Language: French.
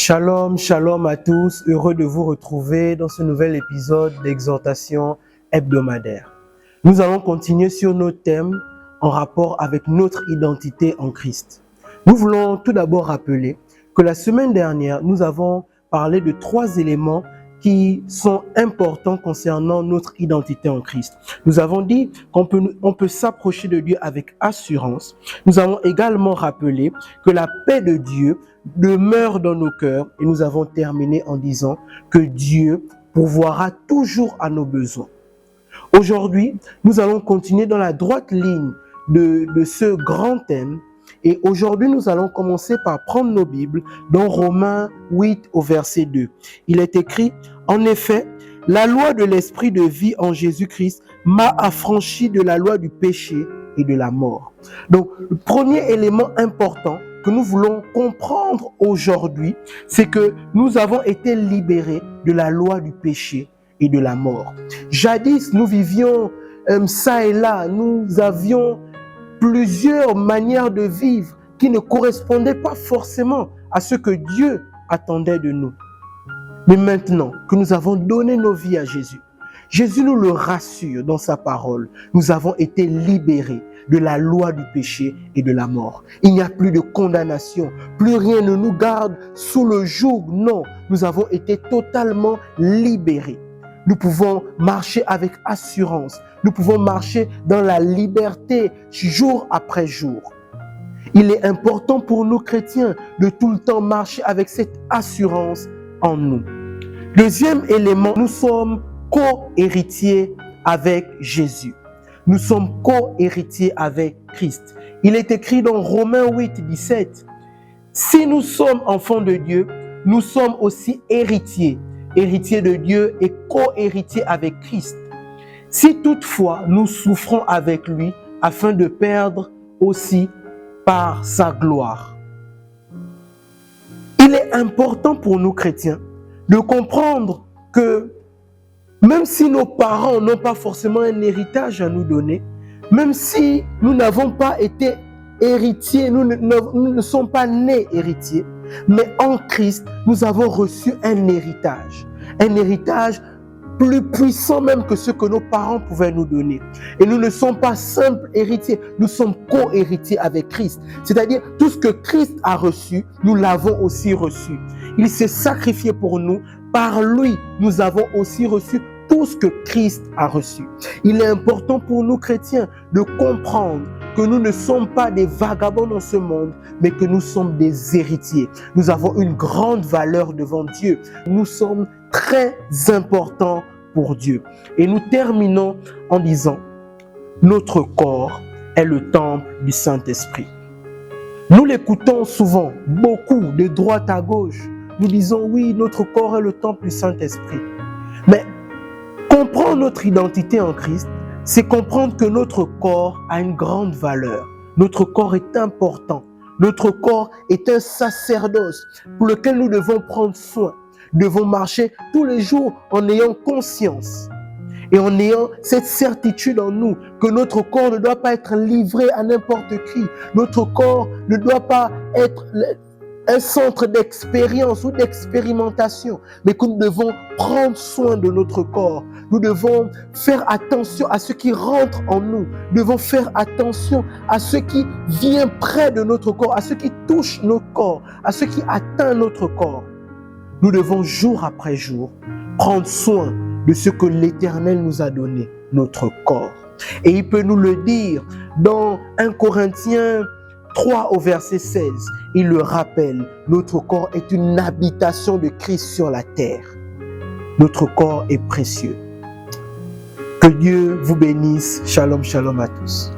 Shalom, shalom à tous, heureux de vous retrouver dans ce nouvel épisode d'exhortation hebdomadaire. Nous allons continuer sur nos thèmes en rapport avec notre identité en Christ. Nous voulons tout d'abord rappeler que la semaine dernière, nous avons parlé de 3 éléments qui sont importants concernant notre identité en Christ. Nous avons dit qu'on peut s'approcher de Dieu avec assurance. Nous avons également rappelé que la paix de Dieu demeure dans nos cœurs et nous avons terminé en disant que Dieu pourvoira toujours à nos besoins. Aujourd'hui, nous allons continuer dans la droite ligne de ce grand thème et aujourd'hui, nous allons commencer par prendre nos Bibles dans Romains 8 au verset 2. Il est écrit « En effet, la loi de l'esprit de vie en Jésus-Christ m'a affranchi de la loi du péché et de la mort. » Donc, le premier élément important que nous voulons comprendre aujourd'hui, c'est que nous avons été libérés de la loi du péché et de la mort. Jadis, nous vivions ça et là, nous avions plusieurs manières de vivre qui ne correspondaient pas forcément à ce que Dieu attendait de nous. Mais maintenant que nous avons donné nos vies à Jésus, Jésus nous le rassure dans sa parole. Nous avons été libérés de la loi du péché et de la mort. Il n'y a plus de condamnation, plus rien ne nous garde sous le joug. Non, nous avons été totalement libérés. Nous pouvons marcher avec assurance. Nous pouvons marcher dans la liberté jour après jour. Il est important pour nous chrétiens de tout le temps marcher avec cette assurance en nous. Deuxième élément, nous sommes co-héritiers avec Jésus. Nous sommes co-héritiers avec Christ. Il est écrit dans Romains 8, 17. Si nous sommes enfants de Dieu, nous sommes aussi héritiers. Héritiers de Dieu et co-héritiers avec Christ. Si toutefois nous souffrons avec lui afin de perdre aussi par sa gloire. Il est important pour nous chrétiens de comprendre que même si nos parents n'ont pas forcément un héritage à nous donner, même si nous n'avons pas été héritiers, nous ne sommes pas nés héritiers, mais en Christ, nous avons reçu un héritage plus puissant même que ce que nos parents pouvaient nous donner. Et nous ne sommes pas simples héritiers, nous sommes co-héritiers avec Christ. C'est-à-dire, tout ce que Christ a reçu, nous l'avons aussi reçu. Il s'est sacrifié pour nous. Par lui, nous avons aussi reçu tout ce que Christ a reçu. Il est important pour nous chrétiens de comprendre que nous ne sommes pas des vagabonds dans ce monde, mais que nous sommes des héritiers. Nous avons une grande valeur devant Dieu. Nous sommes très importants pour Dieu. Et nous terminons en disant, notre corps est le temple du Saint-Esprit. Nous l'écoutons souvent, beaucoup, de droite à gauche. Nous disons, oui, notre corps est le temple du Saint-Esprit. Mais comprendre notre identité en Christ, c'est comprendre que notre corps a une grande valeur. Notre corps est important. Notre corps est un sacerdoce pour lequel nous devons prendre soin. Nous devons marcher tous les jours en ayant conscience et en ayant cette certitude en nous que notre corps ne doit pas être livré à n'importe qui. Notre corps ne doit pas être un centre d'expérience ou d'expérimentation, mais que nous devons prendre soin de notre corps. Nous devons faire attention à ce qui rentre en nous. Nous devons faire attention à ce qui vient près de notre corps, à ce qui touche notre corps, à ce qui atteint notre corps. Nous devons jour après jour prendre soin de ce que l'Éternel nous a donné, notre corps. Et il peut nous le dire dans 1 Corinthiens 3 au verset 16, il le rappelle, notre corps est une habitation de Christ sur la terre. Notre corps est précieux. Que Dieu vous bénisse. Shalom, shalom à tous.